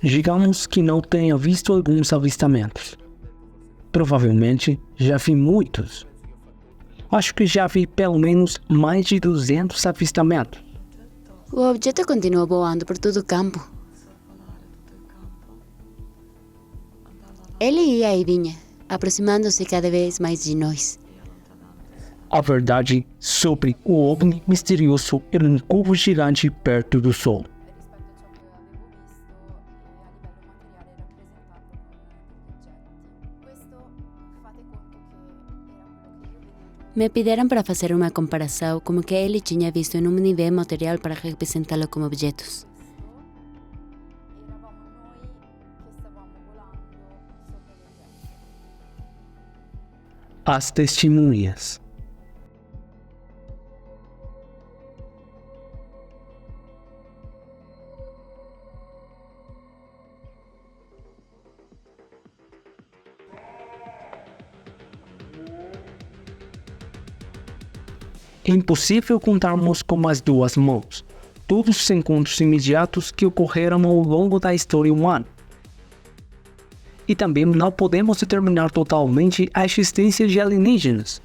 Digamos que não tenha visto alguns avistamentos. Provavelmente já vi muitos. Acho que já vi pelo menos mais de 200 avistamentos. O objeto continuou voando por todo o campo. Ele ia e vinha, aproximando-se cada vez mais de nós. A verdade sobre o OVNI misterioso era um cubo gigante perto do Sol. Me pediram para fazer uma comparação com o que ele tinha visto em um nível material para representá-lo como objetos. As testemunhas. É impossível contarmos com as duas mãos todos os encontros imediatos que ocorreram ao longo da história humana. E também não podemos determinar totalmente a existência de alienígenas.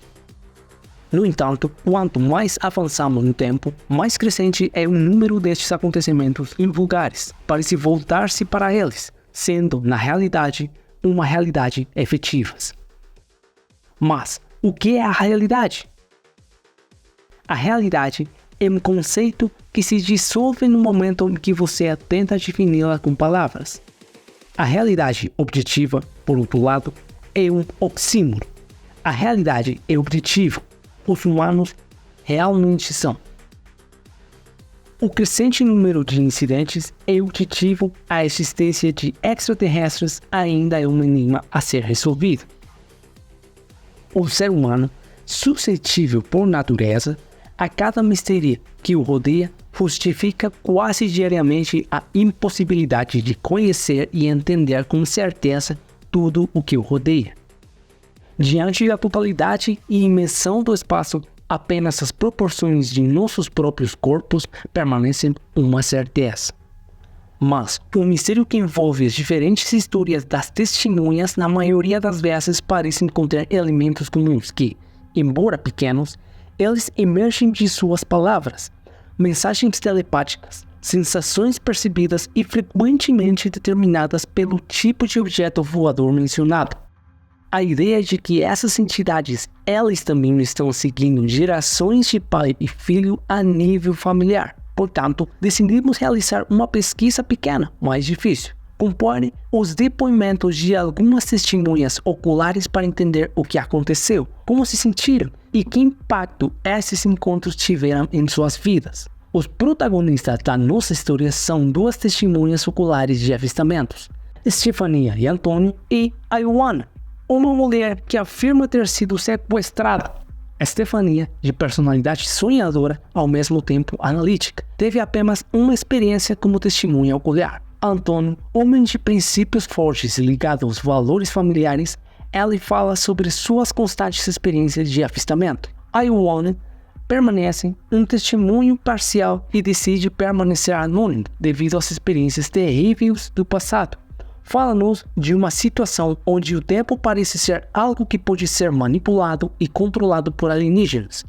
No entanto, quanto mais avançamos no tempo, mais crescente é o número destes acontecimentos em lugares para se voltar-se para eles, sendo, na realidade, uma realidade efetiva. Mas, o que é a realidade? A realidade é um conceito que se dissolve no momento em que você tenta defini-la com palavras. A realidade objetiva, por outro lado, é um oxímoro. A realidade é objetiva. Os humanos realmente são. O crescente número de incidentes é objetivo. A existência de extraterrestres ainda é um enigma a ser resolvido. O ser humano, suscetível por natureza a cada mistério que o rodeia, justifica quase diariamente a impossibilidade de conhecer e entender com certeza tudo o que o rodeia. Diante da totalidade e imensão do espaço, apenas as proporções de nossos próprios corpos permanecem uma certeza. Mas o mistério que envolve as diferentes histórias das testemunhas, na maioria das vezes, parecem conter elementos comuns que, embora pequenos, eles emergem de suas palavras, mensagens telepáticas, sensações percebidas e frequentemente determinadas pelo tipo de objeto voador mencionado. A ideia de que essas entidades, elas também estão seguindo gerações de pai e filho a nível familiar. Portanto, decidimos realizar uma pesquisa pequena, mais difícil. Compare os depoimentos de algumas testemunhas oculares para entender o que aconteceu, como se sentiram e que impacto esses encontros tiveram em suas vidas. Os protagonistas da nossa história são duas testemunhas oculares de avistamentos, Estefania e Antônio, e a Ioana, uma mulher que afirma ter sido sequestrada. Estefania, de personalidade sonhadora, ao mesmo tempo analítica, teve apenas uma experiência como testemunha ocular. Antônio, homem de princípios fortes e ligado aos valores familiares, ela fala sobre suas constantes experiências de avistamento. A Ioana permanece um testemunho parcial e decide permanecer anônimo devido às experiências terríveis do passado. Fala-nos de uma situação onde o tempo parece ser algo que pode ser manipulado e controlado por alienígenas.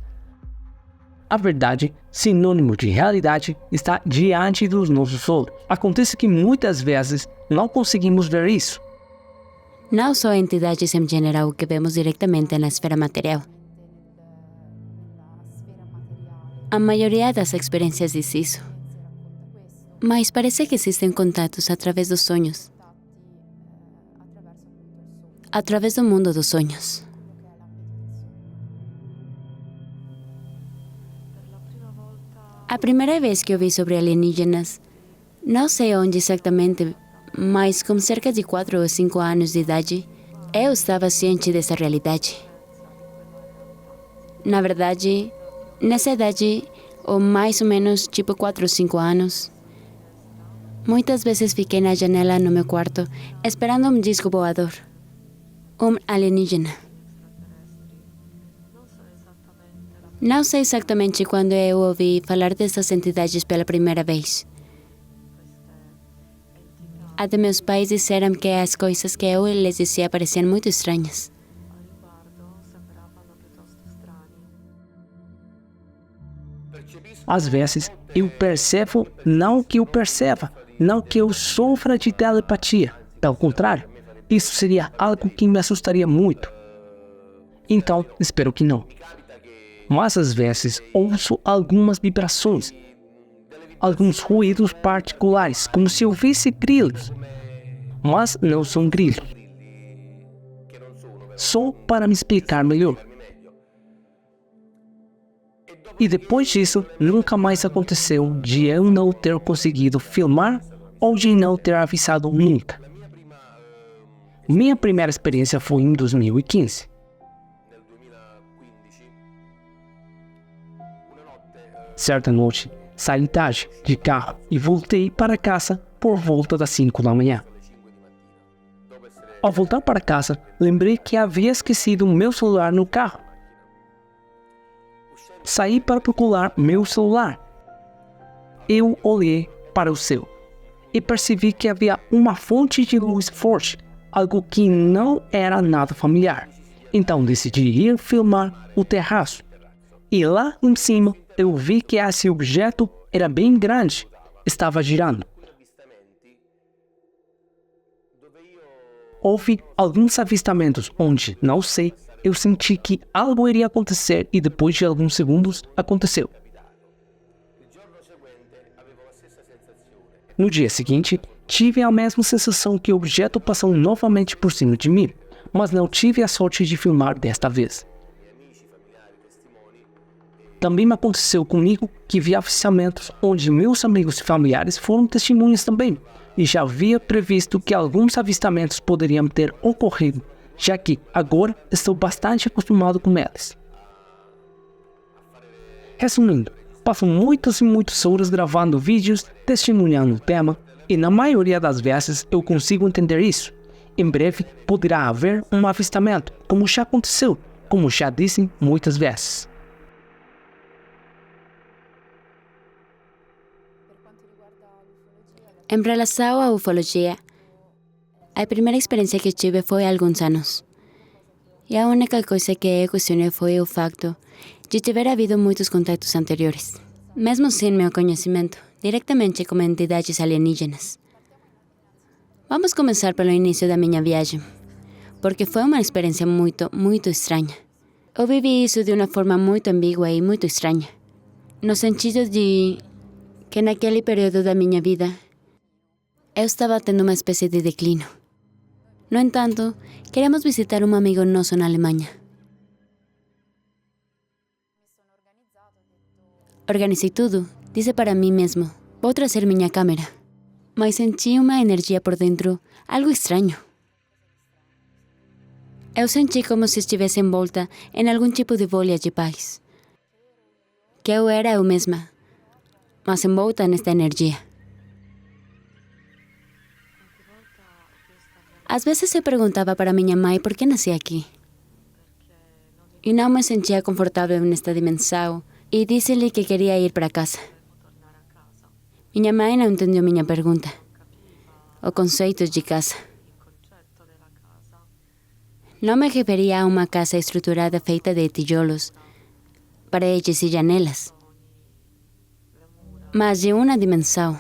A verdade, sinônimo de realidade, está diante dos nossos olhos. Acontece que muitas vezes não conseguimos ver isso. Não só entidades em geral que vemos diretamente na esfera material. A maioria das experiências diz isso. Mas parece que existem contatos através dos sonhos. Através do mundo dos sonhos. A primeira vez que ouvi sobre alienígenas, não sei onde exatamente, mas com cerca de 4 ou 5 anos de idade, eu estava ciente dessa realidade. Na verdade, nessa idade, ou mais ou menos tipo 4 ou 5 anos, muitas vezes fiquei na janela no meu quarto esperando um disco voador, um alienígena. Não sei exatamente quando eu ouvi falar dessas entidades pela primeira vez. Até meus pais disseram que as coisas que eu lhes dizia pareciam muito estranhas. Às vezes, eu percebo não que eu perceba, não que eu sofra de telepatia. Pelo contrário, isso seria algo que me assustaria muito. Então, espero que não. Mas às vezes ouço algumas vibrações, alguns ruídos particulares, como se eu visse grilos. Mas não são grilos. Só para me explicar melhor. E depois disso, nunca mais aconteceu de eu não ter conseguido filmar ou de não ter avisado nunca. Minha primeira experiência foi em 2015. Certa noite, saí tarde de carro e voltei para casa por volta das 5 da manhã. Ao voltar para casa, lembrei que havia esquecido meu celular no carro. Saí para procurar meu celular. Eu olhei para o céu e percebi que havia uma fonte de luz forte, algo que não era nada familiar. Então decidi ir filmar o terraço. E lá em cima eu vi que esse objeto era bem grande, estava girando. Houve alguns avistamentos onde, não sei, eu senti que algo iria acontecer e depois de alguns segundos, aconteceu. No dia seguinte, tive a mesma sensação que o objeto passou novamente por cima de mim, mas não tive a sorte de filmar desta vez. Também me aconteceu comigo que vi avistamentos onde meus amigos e familiares foram testemunhas também, e já havia previsto que alguns avistamentos poderiam ter ocorrido, já que agora estou bastante acostumado com eles. Resumindo, passo muitas e muitas horas gravando vídeos, testemunhando o tema, e na maioria das vezes eu consigo entender isso. Em breve poderá haver um avistamento, como já aconteceu, como já disse muitas vezes. Em relação à ufologia, a primeira experiência que tive foi há alguns anos. E a única coisa que eu questionei foi o facto de ter havido muitos contatos anteriores, mesmo sem meu conhecimento, diretamente com entidades alienígenas. Vamos começar pelo início da minha viagem, porque foi uma experiência muito estranha. Eu vivi isso de uma forma muito ambígua e muito estranha, no sentido de que naquele período da minha vida, eu estava tendo uma espécie de declínio. No entanto, queríamos visitar um amigo nosso na Alemanha. Organizei tudo, disse para mim mesmo, vou trazer minha câmera. Mas senti uma energia por dentro, algo estranho. Eu senti como se estivesse envolta em algum tipo de bolha de paz. Que eu era eu mesma, mas envolta nesta energia. Às vezes eu perguntava para minha mãe por que nasci aqui. E não me sentia confortável nesta dimensão e disse-lhe que queria ir para casa. Minha mãe não entendeu minha pergunta. O conceito de casa. Não me referia a uma casa estruturada feita de tijolos, paredes e janelas, mas de uma dimensão,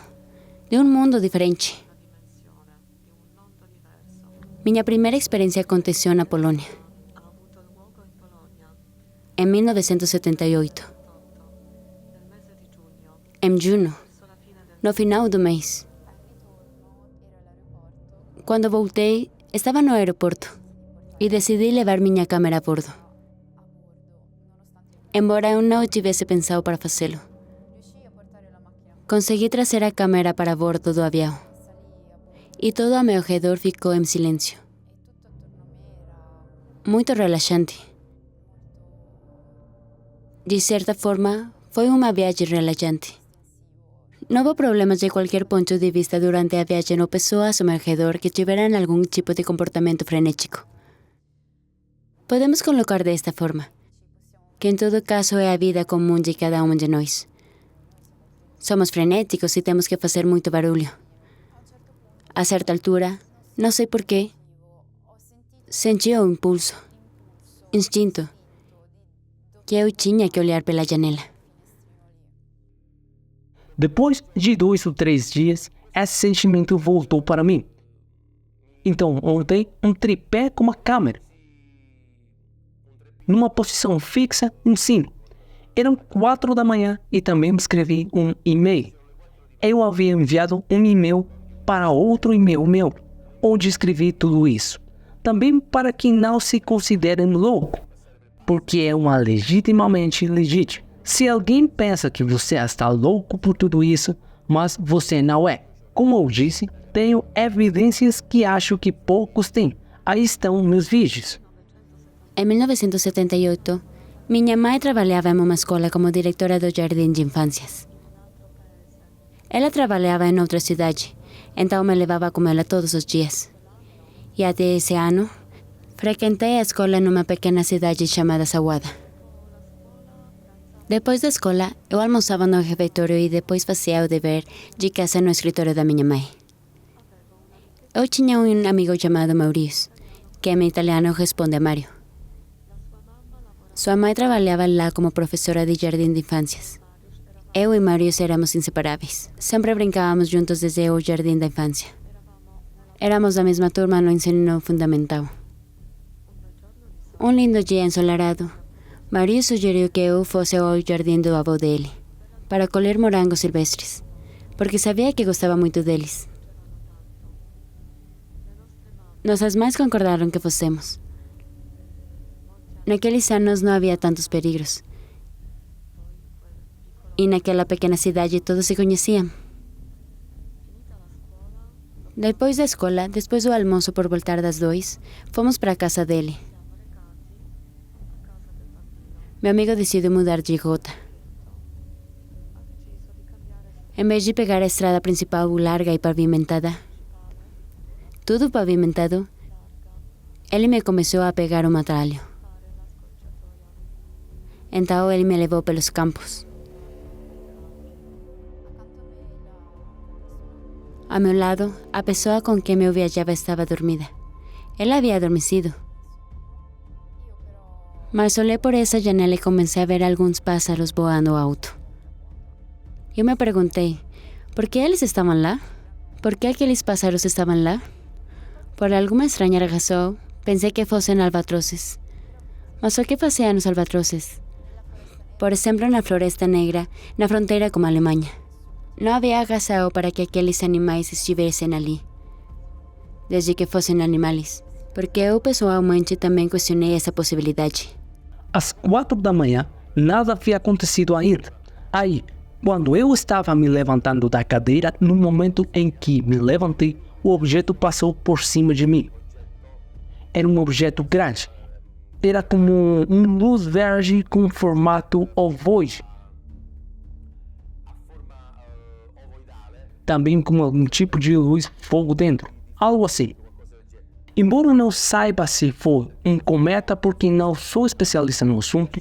de um mundo diferente. Minha primeira experiência aconteceu na Polônia, em 1978, em junho, no final do mês. Quando voltei, estava no aeroporto e decidi levar minha câmera a bordo. Embora eu não tivesse pensado para fazê-lo. Consegui trazer a câmera para bordo do avião. E todo ao meu redor ficou em silêncio. Muito relaxante. De certa forma, foi uma viagem relaxante. Não houve problemas de qualquer ponto de vista durante a viagem ou pessoas ao meu redor que tiveram algum tipo de comportamento frenético. Podemos colocar desta forma, que em todo caso é a vida comum de cada um de nós. Somos frenéticos e temos que fazer muito barulho. A certa altura, não sei porquê, senti o impulso, instinto, que eu tinha que olhar pela janela. Depois de 2 ou 3 dias, esse sentimento voltou para mim. Então montei um tripé com uma câmera, numa posição fixa em cima. Eram 4 da manhã e também escrevi um e-mail. Eu havia enviado um e-mail para outro e-mail meu, onde escrevi tudo isso. Também para que não se considerem louco, porque é uma legitimamente legítimo. Se alguém pensa que você está louco por tudo isso, mas você não é. Como eu disse, tenho evidências que acho que poucos têm. Aí estão meus vídeos. Em 1978, minha mãe trabalhava em uma escola como diretora do jardim de infâncias. Ela trabalhava em outra cidade, então me levava com ela todos os dias. E até esse ano, frequentei a escola numa pequena cidade chamada Sawada. Depois da escola, eu almoçava no refeitório e depois fazia o dever de casa no escritório da minha mãe. Eu tinha um amigo chamado Maurício, que em italiano responde a Mário. Sua mãe trabalhava lá como professora de jardim de infâncias. Eu e Maurício éramos inseparáveis. Sempre brincávamos juntos desde o jardim da infância. Éramos da mesma turma no ensino fundamental. Um lindo dia ensolarado, Maurício sugeriu que eu fosse ao jardim do avô dele, para colher morangos silvestres, porque sabia que gostava muito deles. Nossas mães concordaram que fossemos. Naqueles anos não havia tantos perigos. E naquela pequena cidade todos se conheciam. Depois da escola, depois do almoço por voltar das 2, fomos para a casa dele. Meu amigo decidiu mudar de rota. Em vez de pegar a estrada principal larga e pavimentada, tudo pavimentado, ele me começou a pegar um atalho. Então ele me levou pelos campos. A meu lado, a pessoa com quem eu viajava estava dormida. Ela havia adormecido. Mas olhei por essa janela e comecei a ver alguns pássaros voando alto. Eu me perguntei, por que eles estavam lá? Por que aqueles pássaros estavam lá? Por alguma estranha razão, pensei que fossem albatrozes. Mas o que faziam os albatrozes? Por exemplo, na Floresta Negra, na fronteira com a Alemanha. Não havia razão para que aqueles animais estivessem ali, desde que fossem animais, porque eu pessoalmente também questionei essa possibilidade. Às 4 da manhã, nada havia acontecido ainda. Aí, quando eu estava me levantando da cadeira, no momento em que me levantei, o objeto passou por cima de mim. Era um objeto grande. Era como uma luz verde com formato ovoide. Também com algum tipo de luz fogo dentro. Algo assim. Embora não saiba se foi um cometa porque não sou especialista no assunto,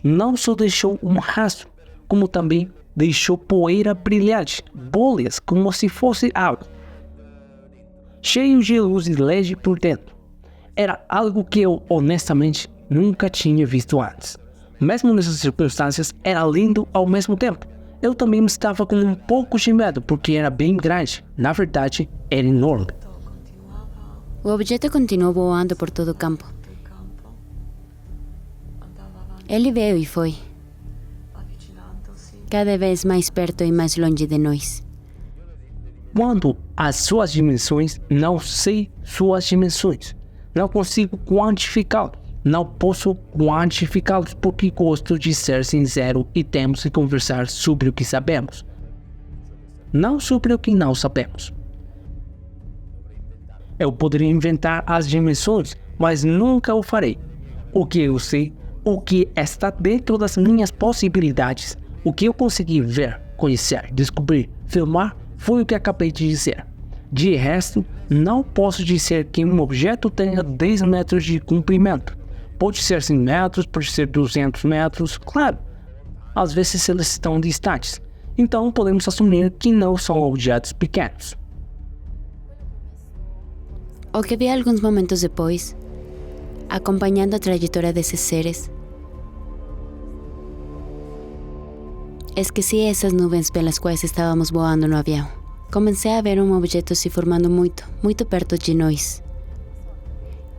não só deixou um rastro, como também deixou poeira brilhante, bolhas como se fosse água, cheio de luzes LED por dentro. Era algo que eu honestamente nunca tinha visto antes. Mesmo nessas circunstâncias, era lindo ao mesmo tempo. Eu também estava com um pouco de medo porque era bem grande. Na verdade, era enorme. O objeto continuou voando por todo o campo. Ele veio e foi, cada vez mais perto e mais longe de nós. Quanto às suas dimensões, não sei suas dimensões. Não consigo quantificá-los. Não posso quantificá-los porque gosto de ser sincero e temos que conversar sobre o que sabemos, não sobre o que não sabemos. Eu poderia inventar as dimensões, mas nunca o farei. O que eu sei, o que está dentro das minhas possibilidades, o que eu consegui ver, conhecer, descobrir, filmar, foi o que acabei de dizer. De resto, não posso dizer que um objeto tenha 10 metros de comprimento. Pode ser 100 metros, pode ser 200 metros, claro. Às vezes eles estão distantes, então podemos assumir que não são objetos pequenos. O que vi alguns momentos depois, acompanhando a trajetória desses seres, esqueci essas nuvens pelas quais estávamos voando no avião. Comecei a ver um objeto se formando muito perto de nós.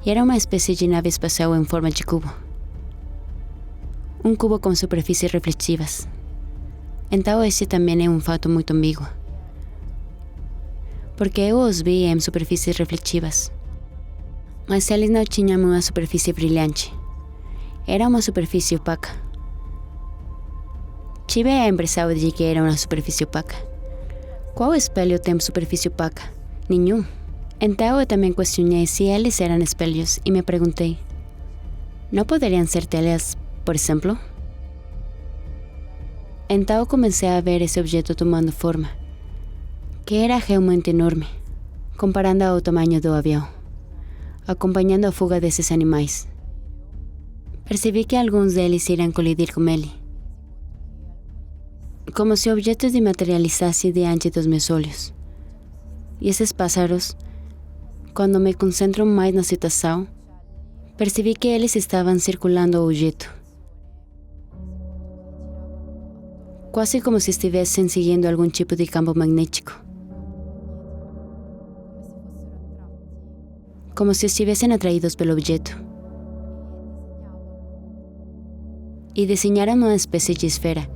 E era uma espécie de nave espacial em forma de cubo. Um cubo com superfícies reflexivas. Então esse também é um fato muito ambíguo. Porque eu os vi em superfícies reflexivas. Mas eles não tinham uma superfície brilhante. Era uma superfície opaca. Tive a impressão de que era uma superfície opaca. Qual espelho tem superfície opaca? Nenhum. Então eu também questionei se eles eram espelhos e me perguntei: não poderiam ser telas, por exemplo? Então comecei a ver esse objeto tomando forma, que era realmente enorme, comparando ao tamanho do avião, acompanhando a fuga desses animais. Percebi que alguns deles iriam colidir com ele, como se o objeto se materializasse diante dos meus olhos. E esses pássaros, quando me concentro mais na situação, percebi que eles estavam circulando o objeto, quase como se estivessem seguindo algum tipo de campo magnético. Como se estivessem atraídos pelo objeto. E desenharam uma espécie de esfera,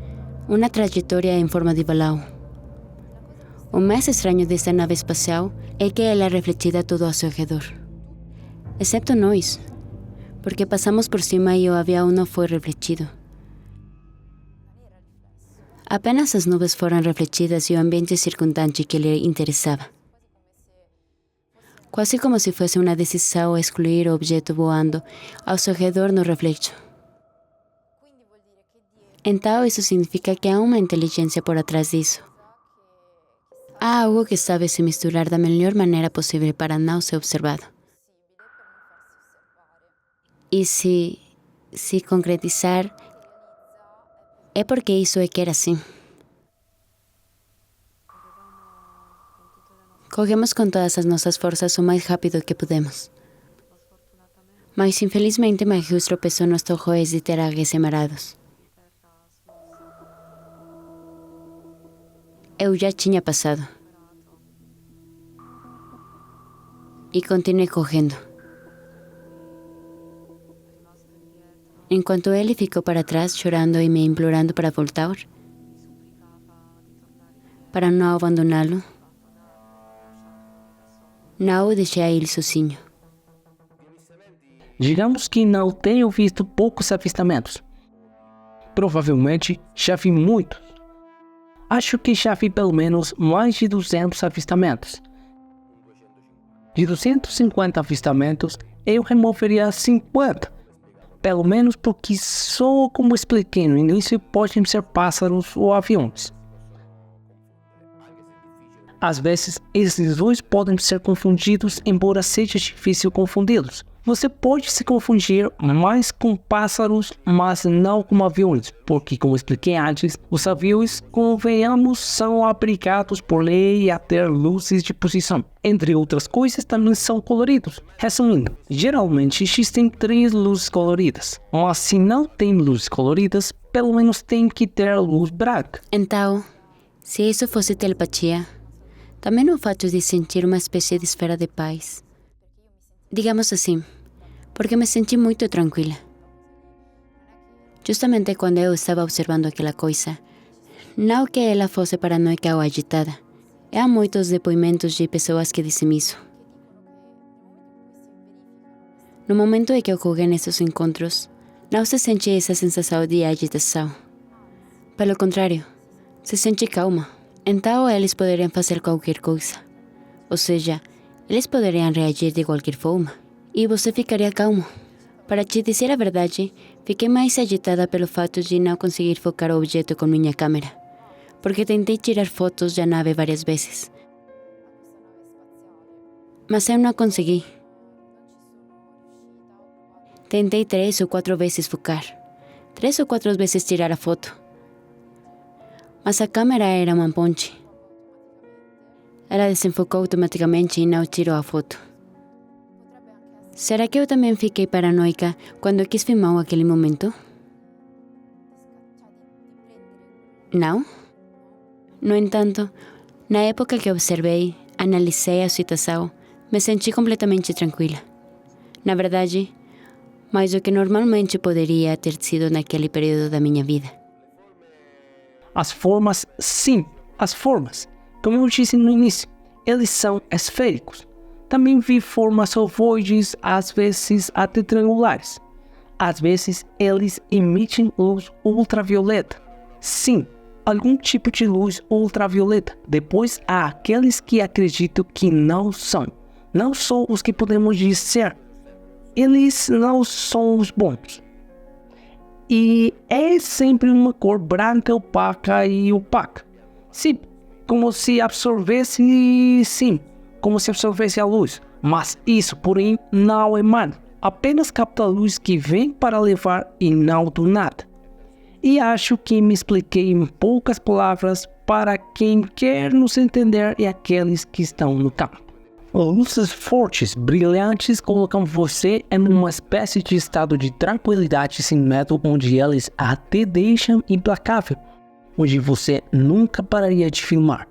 uma trajetória em forma de balão. O mais estranho desta nave espacial é que ela é refletida todo ao seu redor. Excepto nós, porque passamos por cima e o avião não foi refletido. Apenas as nuvens foram refletidas e o ambiente circundante que lhe interessava. Quase como se fosse uma decisão excluir o objeto voando ao seu redor no reflexo. Então isso significa que há uma inteligência por atrás disso. Há algo que sabe se misturar da melhor maneira possível para não ser observado. E se concretizar, é porque isso é que era assim. Corremos com todas as nossas forças o mais rápido que pudemos. Mas infelizmente Magius tropeçou nos torrões de terra semarados. Eu já tinha passado. E continuei correndo. Enquanto ele ficou para trás, chorando e me implorando para voltar, para não abandoná-lo, não o deixei ir sozinho. Digamos que não tenho visto poucos avistamentos. Provavelmente já vi muitos. Acho que já vi pelo menos mais de 200 avistamentos. De 250 avistamentos, eu removeria 50. Pelo menos porque só como expliquei no início, podem ser pássaros ou aviões. Às vezes, esses dois podem ser confundidos, embora seja difícil confundi-los. Você pode se confundir mais com pássaros, mas não com aviões, porque, como expliquei antes, os aviões, convenhamos, são abrigados por lei a ter luzes de posição. Entre outras coisas, também são coloridos. Resumindo, geralmente existem 3 luzes coloridas, mas se não tem luzes coloridas, pelo menos tem que ter luz branca. Então, se isso fosse telepatia, também o fato de sentir uma espécie de esfera de paz. Digamos assim, porque me senti muito tranquila. Justamente quando eu estava observando aquela coisa, não que ela fosse paranoica ou agitada. Há muitos depoimentos de pessoas que dizem isso. No momento em que ocorrem esses encontros, não se sente essa sensação de agitação. Pelo contrário, se sente calma. Então eles poderiam fazer qualquer coisa. Ou seja, eles poderiam reagir de qualquer forma. E você ficaria calmo. Para te dizer a verdade, fiquei mais agitada pelo fato de não conseguir focar o objeto com minha câmera. Porque tentei tirar fotos da nave várias vezes. Mas eu não consegui. Tentei 3 ou 4 vezes focar. 3 ou 4 vezes tirar a foto. Mas a câmera era uma ponte. Ela desenfocou automaticamente e não tirou a foto. Será que eu também fiquei paranoica quando quis filmar aquele momento? Não? No entanto, na época que observei, analisei a situação, me senti completamente tranquila. Na verdade, mais do que normalmente poderia ter sido naquele período da minha vida. As formas, sim, as formas. Como eu disse no início, eles são esféricos. Também vi formas ovoides, às vezes até triangulares. Às vezes eles emitem luz ultravioleta. Sim, algum tipo de luz ultravioleta. Depois há aqueles que acreditam que não são. Não são os que podemos dizer. Eles não são os bons. E é sempre uma cor branca, opaca e opaca. Sim, como se absorvesse, sim, como se absorvesse a luz. Mas isso, porém, não emana. Apenas capta a luz que vem para levar e não do nada. E acho que me expliquei em poucas palavras para quem quer nos entender e aqueles que estão no campo. Luzes fortes, brilhantes, colocam você em uma espécie de estado de tranquilidade sem medo, onde eles até deixam implacável, onde você nunca pararia de filmar.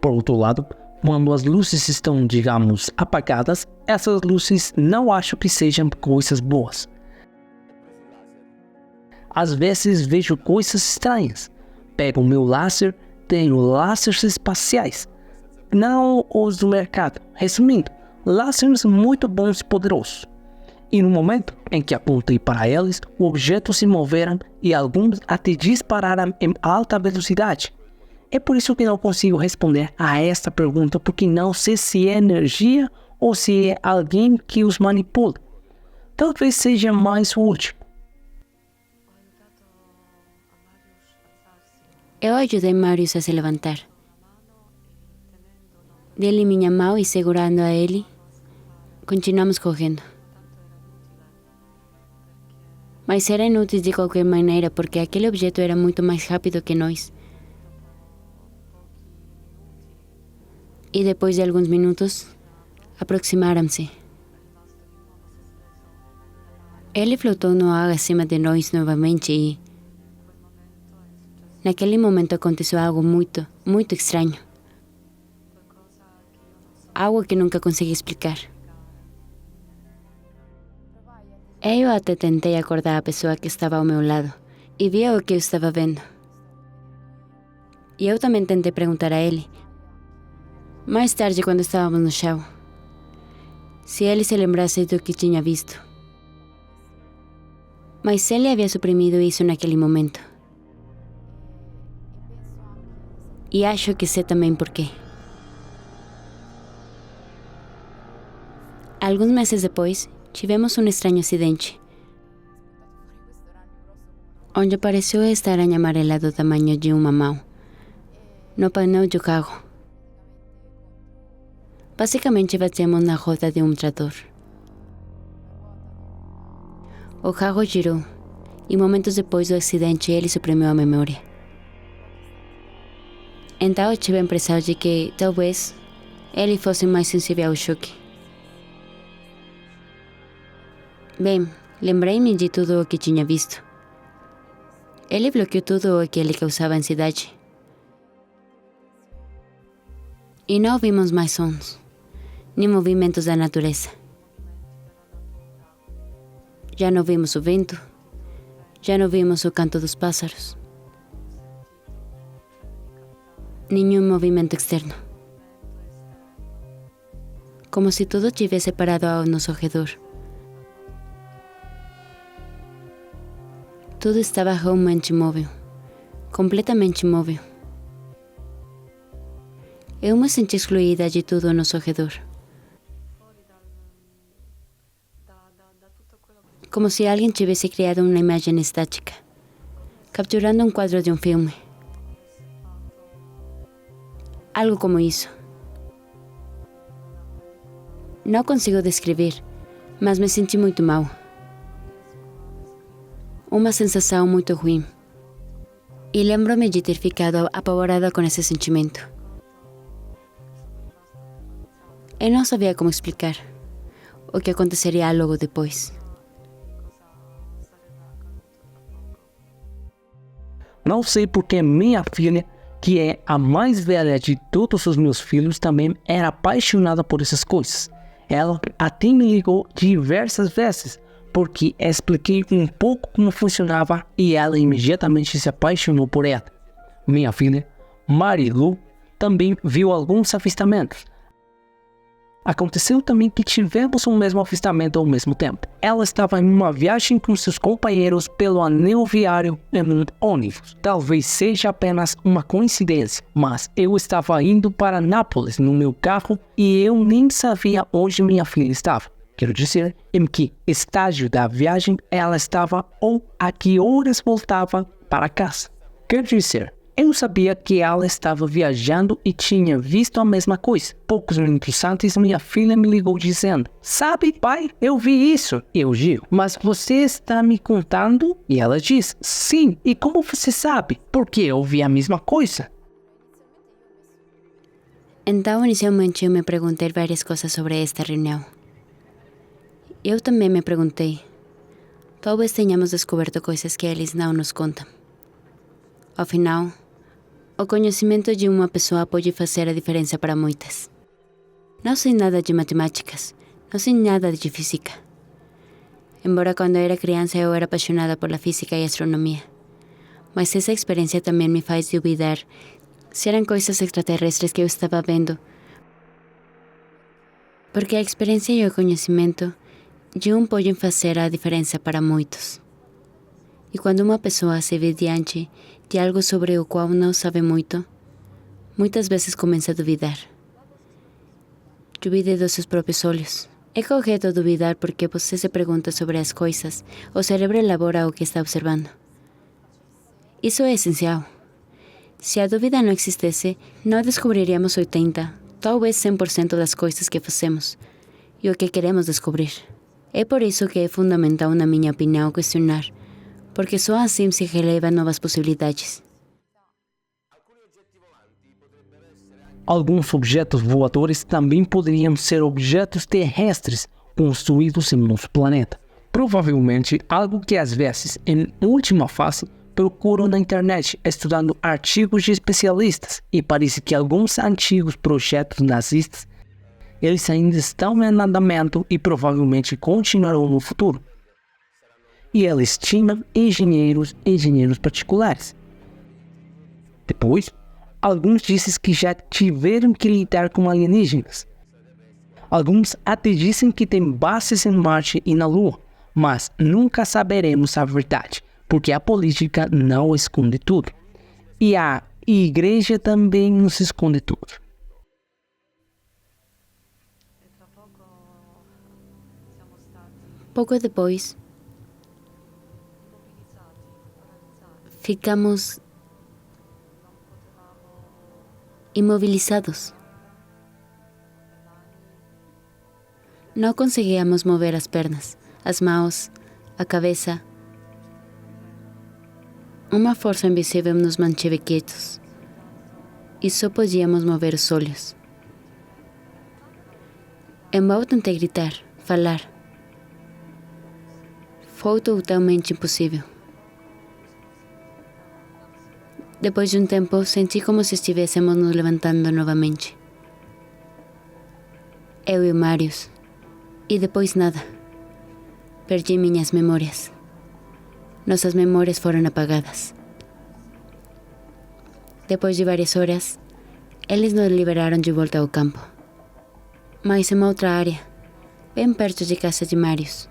Por outro lado, quando as luzes estão, digamos, apagadas, essas luzes não acho que sejam coisas boas. Às vezes vejo coisas estranhas. Pego o meu laser, tenho lasers espaciais. Não os do mercado. Resumindo, lasers muito bons e poderosos. E no momento em que apontei para eles, objetos se moveram e alguns até dispararam em alta velocidade. É por isso que não consigo responder a esta pergunta, porque não sei se é energia ou se é alguém que os manipula. Talvez seja mais útil. Eu ajudei Marius a se levantar. Dei-lhe minha mão e, segurando a ele, continuamos correndo. Mas era inútil de qualquer maneira, porque aquele objeto era muito mais rápido que nós. E depois de alguns minutos, aproximaram-se. Ele flutuou no ar acima de nós novamente e, naquele momento, aconteceu algo muito, muito estranho. Algo que nunca consegui explicar. Eu até tentei acordar a pessoa que estava ao meu lado e via o que eu estava vendo. E eu também tentei perguntar a ele, mais tarde quando estávamos no chão, se ele se lembrasse do que tinha visto. Mas ele havia suprimido isso naquele momento. E acho que sei também por quê. Alguns meses depois, tivemos um estranho acidente, onde apareceu esta aranha amarela do tamanho de uma mão, no painel do carro. Basicamente, batemos na roda de um trator. O carro girou, e momentos depois do acidente, ele suprimiu a memória. Então, eu tive a impressão de que, talvez, ele fosse mais sensível ao choque. Bem, lembrei-me de tudo o que tinha visto. Ele bloqueou tudo o que lhe causava ansiedade. E não ouvimos mais sons, nem movimentos da natureza. Já não vimos o vento, já não vimos o canto dos pássaros. Nenhum movimento externo. Como se tudo tivesse parado ao nosso redor. Tudo estava realmente imóvel, completamente imóvel. Eu me senti excluída de tudo ao nosso redor. Como se alguém tivesse criado uma imagem estática, capturando um quadro de um filme. Algo como isso. Não consigo descrever, mas me senti muito mal. Uma sensação muito ruim. E lembro-me de ter ficado apavorada com esse sentimento. Eu não sabia como explicar. o que aconteceria logo depois. Não sei porque minha filha, que é a mais velha de todos os meus filhos, também era apaixonada por essas coisas. Ela até me ligou diversas vezes, porque expliquei um pouco como funcionava e ela imediatamente se apaixonou por ela. Minha filha, Marilu, também viu alguns avistamentos. Aconteceu também que tivemos o mesmo avistamento ao mesmo tempo. Ela estava em uma viagem com seus companheiros pelo anel viário em um ônibus. Talvez seja apenas uma coincidência, mas eu estava indo para Nápoles no meu carro e eu nem sabia onde minha filha estava. Quero dizer, em que estágio da viagem ela estava ou a que horas voltava para casa. Quero dizer, eu sabia que ela estava viajando e tinha visto a mesma coisa. Poucos minutos antes, minha filha me ligou dizendo: "Sabe, pai, eu vi isso." E eu digo: "Mas você está me contando?" E ela diz: "Sim, e como você sabe?" "Porque eu vi a mesma coisa." Então, inicialmente, eu me perguntei várias coisas sobre esta reunião. Eu também me perguntei. Talvez tenhamos descoberto coisas que eles não nos contam. Afinal, o conhecimento de uma pessoa pode fazer a diferença para muitas. Não sei nada de matemáticas, não sei nada de física. Embora quando era criança eu era apaixonada por física e astronomia. Mas essa experiência também me faz duvidar se eram coisas extraterrestres que eu estava vendo. Porque a experiência e o conhecimento de um podem fazer a diferença para muitos. E quando uma pessoa se vê diante de algo sobre o qual não sabe muito, muitas vezes começa a duvidar. Duvide dos seus próprios olhos. É correto duvidar porque você se pergunta sobre as coisas, o cérebro elabora o que está observando. Isso é essencial. Se a dúvida não existisse, não descobriríamos 80, talvez 100% das coisas que fazemos e o que queremos descobrir. É por isso que é fundamental, na minha opinião, questionar, porque só assim se releva novas possibilidades. Alguns objetos voadores também poderiam ser objetos terrestres construídos em nosso planeta. Provavelmente algo que às vezes, em última fase, procuro na internet estudando artigos de especialistas e parece que alguns antigos projetos nazistas eles ainda estão em andamento e provavelmente continuarão no futuro. E eles tinham engenheiros particulares. Depois, alguns dizem que já tiveram que lidar com alienígenas. Alguns até dizem que tem bases em Marte e na Lua, mas nunca saberemos a verdade, porque a política não esconde tudo. E a igreja também nos esconde tudo. Pouco depois, ficamos imobilizados. Não conseguíamos mover as pernas, as mãos, a cabeça. Uma força invisível nos mantive quietos e só podíamos mover os olhos. Em vão tentei gritar, falar. Foi totalmente impossível. Depois de um tempo, senti como se estivéssemos nos levantando novamente. Eu e Marius. E depois nada. Perdi minhas memórias. Nossas memórias foram apagadas. Depois de várias horas, eles nos liberaram de volta ao campo. Mas em uma outra área, bem perto de casa de Marius.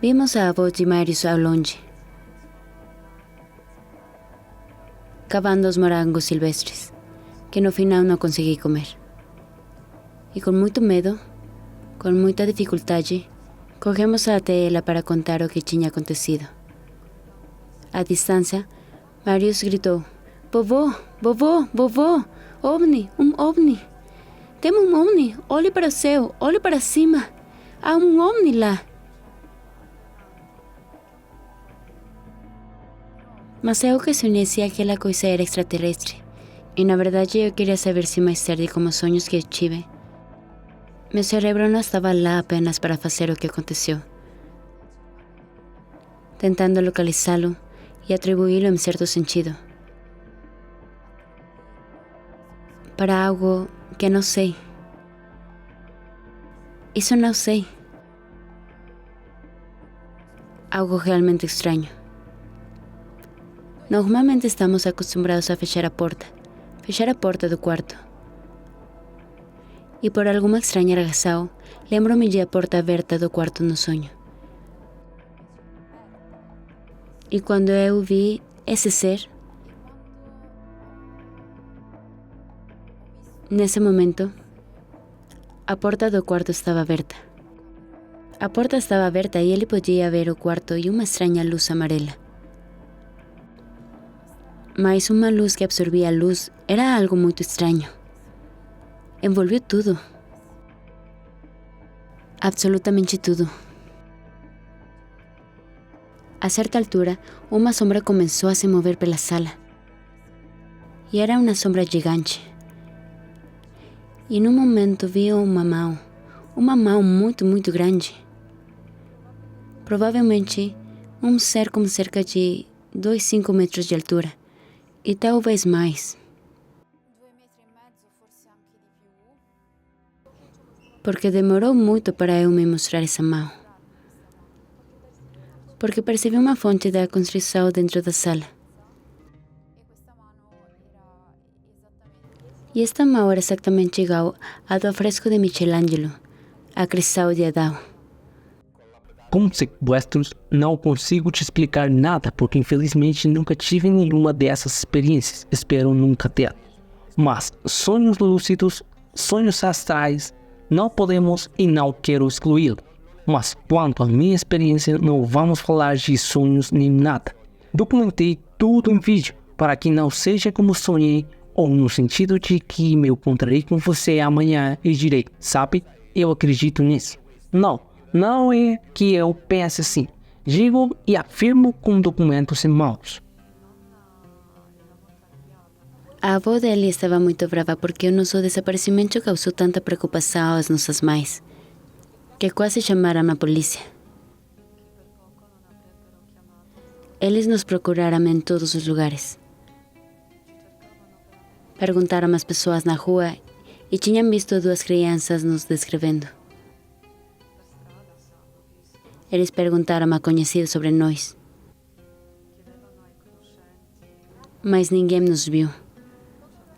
Vimos a avó de Marius ao longe, cavando os morangos silvestres, que no final não consegui comer. E com muito medo, com muita dificuldade, corremos até ela para contar o que tinha acontecido. À distância, Marius gritou: "Vovó, vovó, vovó, OVNI, OVNI. Temos um OVNI, olhe para o céu, olhe para cima, há um OVNI lá." Mas eu questionei se aquela coisa era extraterrestre. E na verdade eu queria saber se mais tarde, como sonhos que eu tive, Meu cérebro não estava lá apenas para fazer o que aconteceu, tentando localizá-lo e atribuí-lo em certo sentido, para algo que não sei. Isso não sei. Algo realmente estranho. Normalmente estamos acostumbrados a fechar a porta do quarto. E por alguma estranha razão, lembro-me de a porta aberta do quarto no sonho. E quando eu vi esse ser, nesse momento, a porta do quarto estava aberta. A porta estava aberta e ele podia ver o quarto e uma estranha luz amarela. Mas uma luz que absorvia a luz era algo muito estranho. Envolveu tudo. Absolutamente tudo. A certa altura, uma sombra começou a se mover pela sala. E era uma sombra gigante. E num momento vi uma mão muito, muito grande. Provavelmente um ser com cerca de 2,5 metros de altura. E talvez mais. Porque demorou muito para eu me mostrar essa mão. Porque percebi uma fonte da construção dentro da sala. E esta mão era exatamente igual à do fresco de Michelangelo, a Cristal de Adão. Com sequestros, não consigo te explicar nada, porque infelizmente nunca tive nenhuma dessas experiências. Espero nunca ter. Mas sonhos lúcidos, sonhos astrais, não podemos e não quero excluí-lo. Mas quanto à minha experiência, não vamos falar de sonhos nem nada. Documentei tudo em vídeo, para que não seja como sonhei, ou no sentido de que me encontrarei com você amanhã e direi, sabe, eu acredito nisso. Não é que eu pense assim. Digo e afirmo com documentos em mãos. A avó dele estava muito brava porque o nosso desaparecimento causou tanta preocupação às nossas mães, que quase chamaram a polícia. Eles nos procuraram em todos os lugares. Perguntaram às pessoas na rua e tinham visto 2 crianças nos descrevendo. Eles perguntaram a conhecidos sobre nós. Mas ninguém nos viu.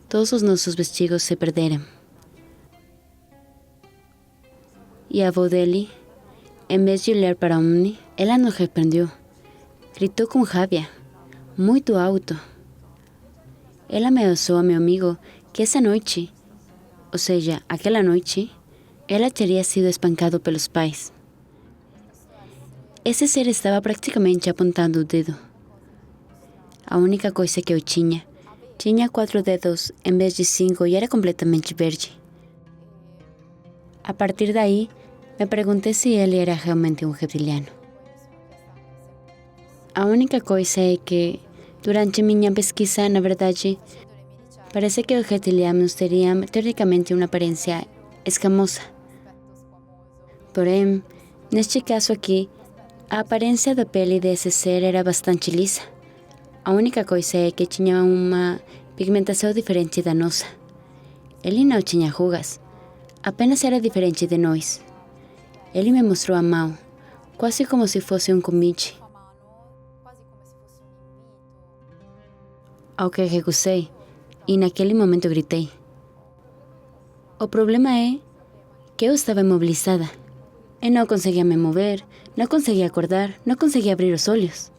Todos os nossos vestigos se perderam. E a avó dele, em vez de olhar para Omni, ela nos repreendeu. Gritou com raiva, muito alto. Ela ameaçou a meu amigo que essa noite, ou seja, aquela noite, ela teria sido espancado pelos pais. Esse ser estava praticamente apontando o dedo. A única coisa que eu tinha 4 dedos em vez de 5 e era completamente verde. A partir daí, me perguntei se ele era realmente um reptiliano. A única coisa é que, durante minha pesquisa, na verdade, parece que os reptilianos teriam teoricamente uma aparência escamosa. Porém, neste caso aqui, a aparência da pele desse ser era bastante lisa. A única coisa é que tinha uma pigmentação diferente da nossa. Ele não tinha rugas, apenas era diferente de nós. Ele me mostrou a mão, quase como se fosse um convite. Ao que recusei, e naquele momento gritei. O problema é que eu estava imobilizada. Eu não conseguia me mover, não conseguia acordar, não conseguia abrir os olhos.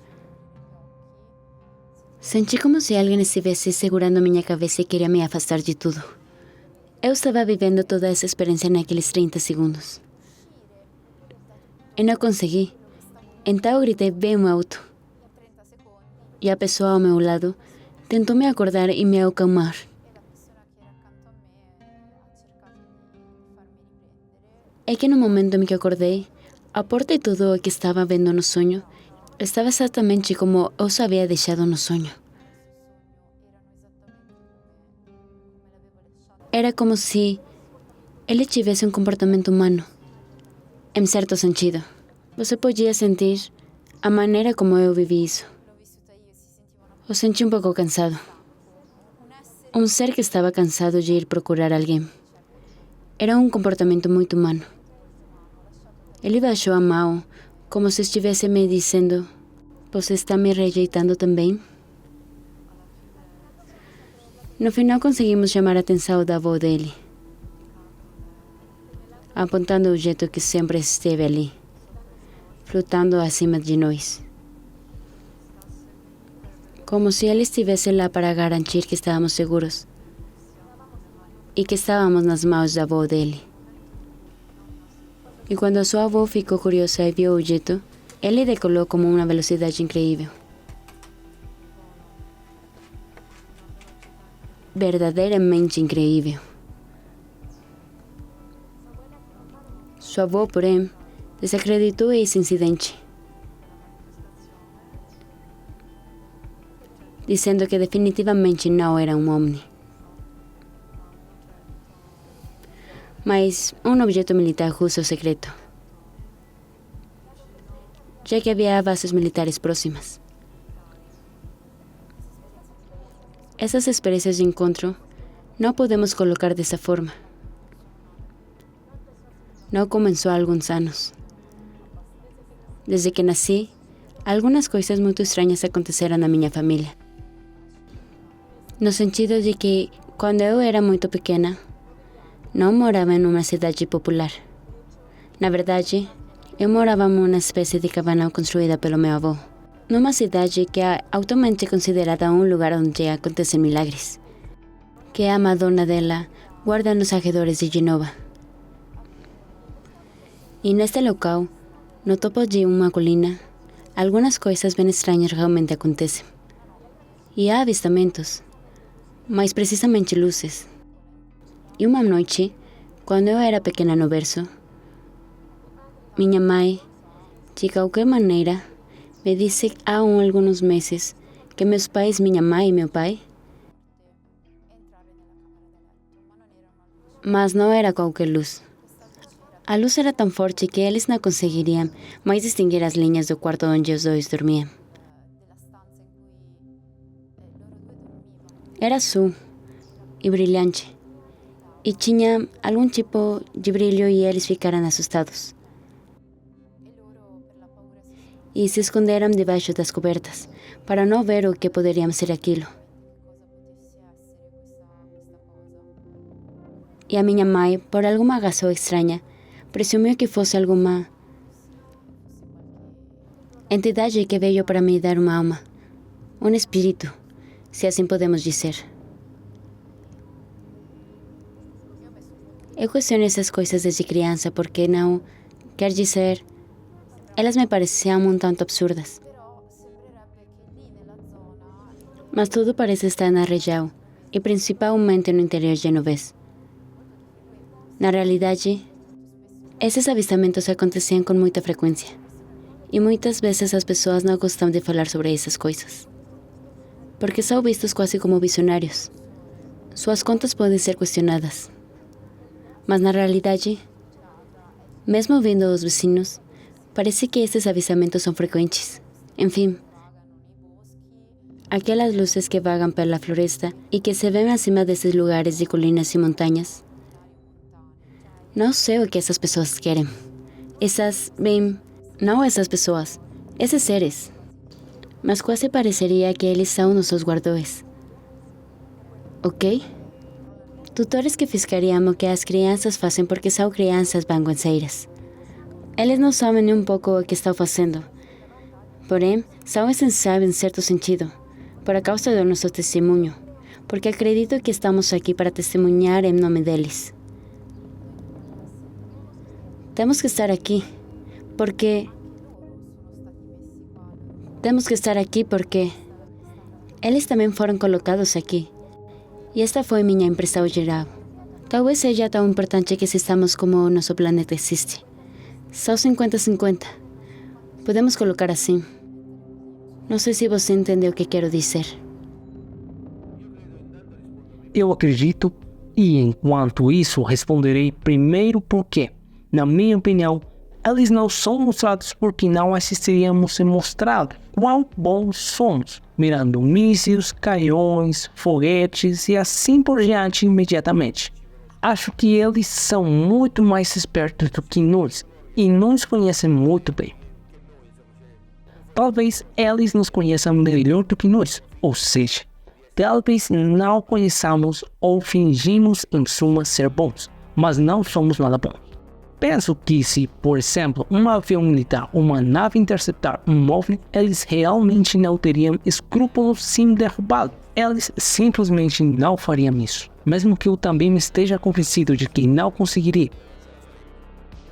Senti como se alguém estivesse segurando minha cabeça e queria me afastar de tudo. Eu estava vivendo toda essa experiência naqueles 30 segundos. Eu não consegui. Então eu gritei bem alto. E a pessoa ao meu lado tentou me acordar e me acalmar. É que no momento em que acordei, a porta e tudo o que estava vendo no sonho estava exatamente como eu os havia deixado no sonho. Era como se ele tivesse um comportamento humano. Em certo sentido, você podia sentir a maneira como eu vivi isso. Eu senti um pouco cansado. Um ser que estava cansado de ir procurar alguém. Era um comportamento muito humano. Ele baixou a mão, como se estivesse me dizendo: você está me rejeitando também? No final conseguimos chamar a atenção da avó dele, apontando o objeto que sempre esteve ali, flotando acima de nós. Como se ele estivesse lá para garantir que estávamos seguros e que estávamos nas mãos da avó dele. E quando a sua avó ficou curiosa e viu o objeto, ele decolou com uma velocidade incrível. Verdadeiramente incrível. Sua avó, porém, desacreditou esse incidente, dizendo que definitivamente não era um OVNI, mas um objeto militar russo secreto, já que havia bases militares próximas. Essas experiências de encontro não podemos colocar dessa forma. Não começou há alguns anos. Desde que nasci, algumas coisas muito estranhas aconteceram na minha família. No sentido de que, quando eu era muito pequena, não morava em uma cidade popular. Na verdade, eu morava em uma espécie de cabana construída pelo meu avô, numa cidade que é altamente considerada um lugar onde acontecem milagres, que a Madonna dela guarda nos arredores de Genova. E neste local, no topo de uma colina, algumas coisas bem estranhas realmente acontecem. E há avistamentos, mais precisamente luzes. E uma noite, quando eu era pequena no berço, minha mãe, de qualquer maneira, me disse há alguns meses que meus pais, minha mãe e meu pai, mas não era qualquer luz. A luz era tão forte que eles não conseguiriam mais distinguir as linhas do quarto onde os dois dormiam. Era azul e brilhante, e tinha algum tipo de brilho e eles ficaram assustados. E se esconderam debaixo das cobertas, para não ver o que poderia ser aquilo. E a minha mãe, por alguma razão estranha, presumiu que fosse alguma entidade que veio para me dar uma alma, um espírito, se assim podemos dizer. Eu questiono essas coisas desde criança porque não, quer dizer, elas me pareciam um tanto absurdas. Mas tudo parece estar na região, e principalmente no interior genovês. Na realidade, esses avistamentos aconteciam com muita frequência, e muitas vezes as pessoas não gostam de falar sobre essas coisas, porque são vistos quase como visionários. Suas contas podem ser questionadas. Mas na realidade, mesmo ouvindo os vizinhos, parece que esses avistamentos são frequentes. Enfim, aquelas luzes que vagam pela floresta e que se vêem acima desses lugares de colinas e montanhas. Não sei o que essas pessoas querem. Não essas pessoas, esses seres. Mas quase pareceria que eles são nossos guardiões. Ok? Tutores que fiscariam o que as crianças fazem porque são crianças banguenceiras. Eles não sabem nem um pouco o que estão fazendo. Porém, são essenciais em certo sentido, por causa do nosso testemunho, porque acredito que estamos aqui para testemunhar em nome deles. Temos que estar aqui, porque eles também foram colocados aqui. E esta foi minha impressão geral. Talvez seja tão importante que existamos como o nosso planeta existe. São 50-50. Podemos colocar assim. Não sei se você entendeu o que quero dizer. Eu acredito E enquanto isso, responderei primeiro porque, na minha opinião, eles não são mostrados porque não assistiríamos ser mostrado quão bons somos, mirando mísseis, canhões, foguetes e assim por diante imediatamente. Acho que eles são muito mais espertos do que nós e nos conhecem muito bem. Talvez eles nos conheçam melhor do que nós, ou seja, talvez não conheçamos ou fingimos em suma ser bons, mas não somos nada bons. Penso que se, por exemplo, um avião militar ou uma nave interceptar um OVNI, eles realmente não teriam escrúpulos em derrubá-lo. Eles simplesmente não fariam isso, mesmo que eu também esteja convencido de que não conseguiria.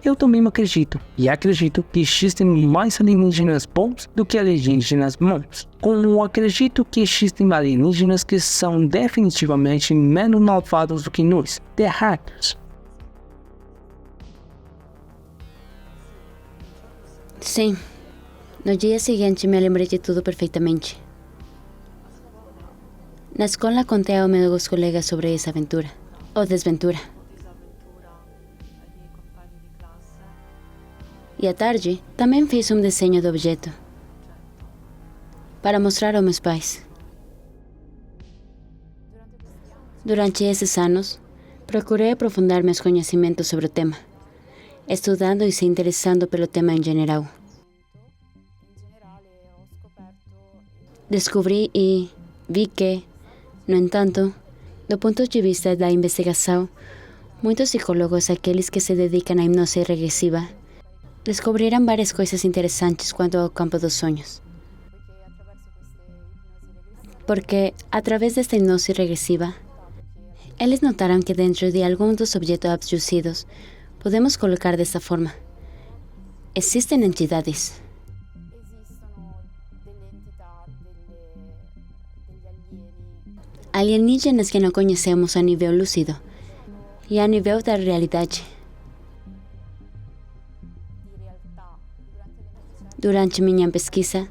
Eu também acredito, e acredito que existem mais alienígenas bons do que alienígenas maus. Como acredito que existem alienígenas que são definitivamente menos malvados do que nós, terráqueos. Sim, no dia seguinte me lembrei de tudo perfeitamente. Na escola contei aos meus colegas sobre essa aventura, ou desventura. E à tarde, também fiz um desenho do objeto, para mostrar aos meus pais. Durante esses anos, procurei aprofundar meus conhecimentos sobre o tema, estudando e se interessando pelo tema em geral. Descobri e vi que, no entanto, do ponto de vista da investigação, muitos psicólogos, aqueles que se dedicam à hipnose regressiva, descobriram várias coisas interessantes quanto ao campo dos sonhos. Porque, através desta hipnose regressiva, eles notaram que dentro de alguns dos objetos abduzidos, podemos colocar desta forma: existem entidades. Alienígenas que não conhecemos a nível lúcido e a nível da realidade. Durante minha pesquisa,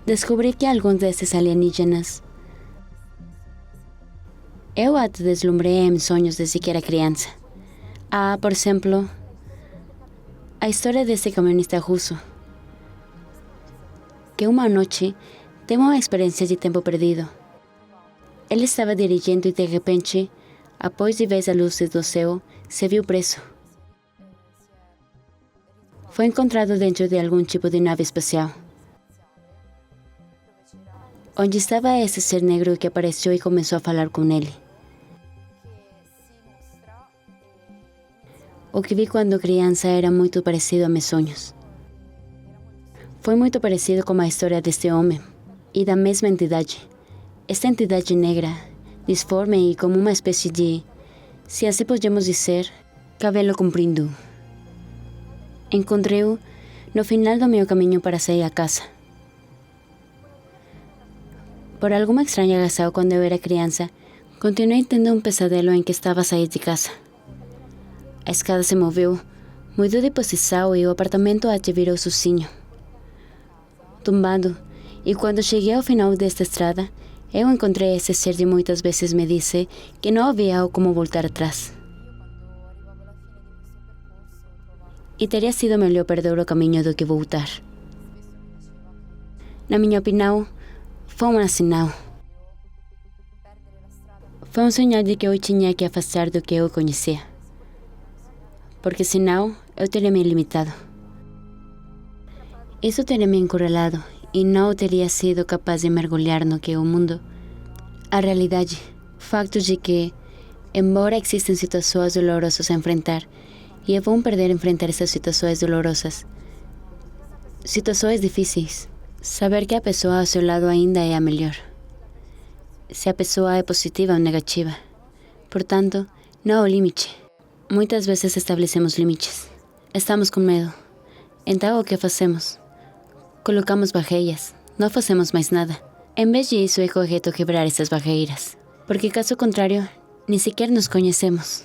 descobri que alguns desses alienígenas eu os deslumbrei em sonhos desde que era criança. Por exemplo, a história desse comunista russo, que uma noite teve uma experiência de tempo perdido. Ele estava dirigindo e de repente, após de ver a luz do céu, se viu preso. Foi encontrado dentro de algum tipo de nave espacial, onde estava esse ser negro que apareceu e começou a falar com ele. O que vi quando criança era muito parecido a meus sonhos. Foi muito parecido com a história deste homem e da mesma entidade. Esta entidade negra, disforme e como uma espécie de, se assim podemos dizer, cabelo comprido. Encontrei-o no final do meu caminho para sair a casa. Por alguma estranha razão, quando eu era criança, continuei tendo um pesadelo em que estava a sair de casa. A escada se moveu, mudou de posição e o apartamento virou sozinho, tumbado, e quando cheguei ao final desta estrada, eu encontrei esse ser que muitas vezes me disse que não havia como voltar atrás. E teria sido melhor perder o caminho do que voltar. Na minha opinião, foi um sinal. Foi um sinal de que eu tinha que afastar do que eu conhecia. Porque senão, eu teria me limitado. Isso teria me encurralado e não teria sido capaz de mergulhar no que é o mundo, a realidade, factos de que, embora existem situações dolorosas a enfrentar, e é bom perder enfrentar essas situações dolorosas, situações difíceis, saber que a pessoa ao seu lado ainda é a melhor. Se a pessoa é positiva ou negativa. Portanto, não há o limite. Muitas vezes estabelecemos limites. Estamos com medo. Então, o que fazemos? Colocamos barreiras, não fazemos mais nada. Em vez disso, é correto quebrar essas barreiras, porque caso contrário, nem sequer nos conhecemos.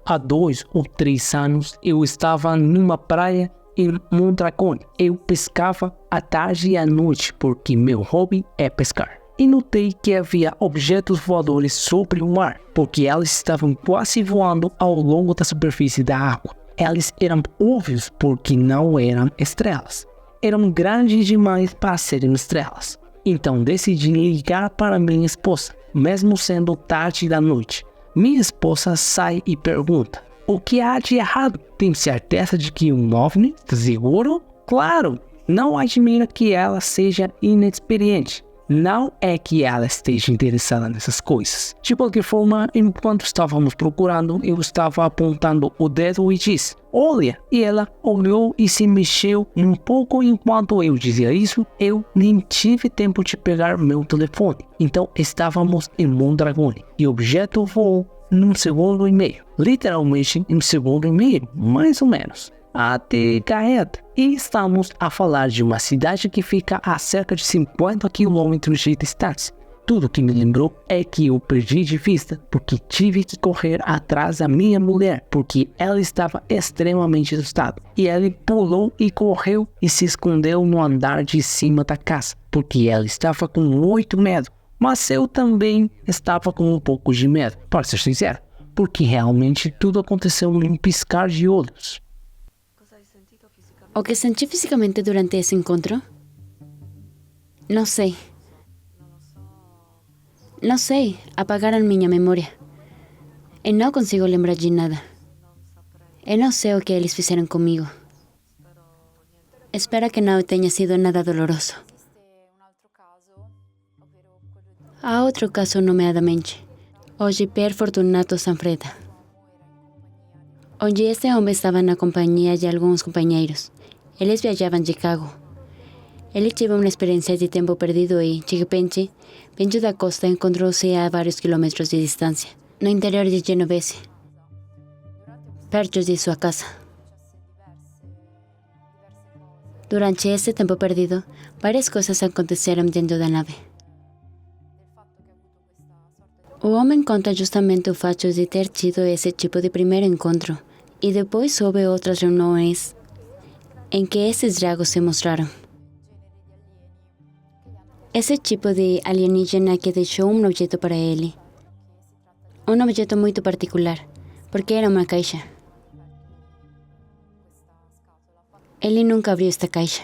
Há 2 ou 3 anos, eu estava numa praia em Mondragón. Eu pescava à tarde e à noite, porque meu hobby é pescar. e notei que havia objetos voadores sobre o mar, porque eles estavam quase voando ao longo da superfície da água. Eles eram óbvios porque não eram estrelas. Eram grandes demais para serem estrelas. Então decidi ligar para minha esposa, mesmo sendo tarde da noite. Minha esposa sai e pergunta: o que há de errado? Tem certeza de que um OVNI? Seguro? Claro! Não admira que ela seja inexperiente. Não é que ela esteja interessada nessas coisas. De qualquer forma, enquanto estávamos procurando, eu estava apontando o dedo e disse: olha! E ela olhou e se mexeu um pouco enquanto eu dizia isso. Eu nem tive tempo de pegar meu telefone. Então estávamos em Mondragone e o objeto voou num segundo e meio. Literalmente em um segundo e meio, mais ou menos. Até Gaeta. E estamos a falar de uma cidade que fica a cerca de 50 quilômetros de distância. Tudo que me lembrou é que eu perdi de vista porque tive que correr atrás da minha mulher porque ela estava extremamente assustada. E ela pulou e correu e se escondeu no andar de cima da casa porque ela estava com muito medo. Mas eu também estava com um pouco de medo, para ser sincero, porque realmente tudo aconteceu num piscar de olhos. O que senti fisicamente durante esse encontro? Não sei. Não sei, apagaram minha memória. Eu não consigo lembrar de nada. Eu não sei o que eles fizeram comigo. Espero que não tenha sido nada doloroso. Há outro caso nomeadamente, o de Pier Fortunato Sanfreda, onde este homem estava na companhia de alguns companheiros. Eles viajavam a Chicago. Ele teve uma experiência de tempo perdido e, de repente, vindo da costa, encontrou-se a vários quilômetros de distância, no interior de Genovese, perto de sua casa. Durante esse tempo perdido, várias coisas aconteceram dentro da nave. O homem conta justamente o fato de ter tido esse tipo de primeiro encontro, e depois houve outras reuniões em que esses rasgos se mostraram. Esse tipo de alienígena que deixou um objeto para ele. Um objeto muito particular, porque era uma caixa. Ele nunca abriu esta caixa.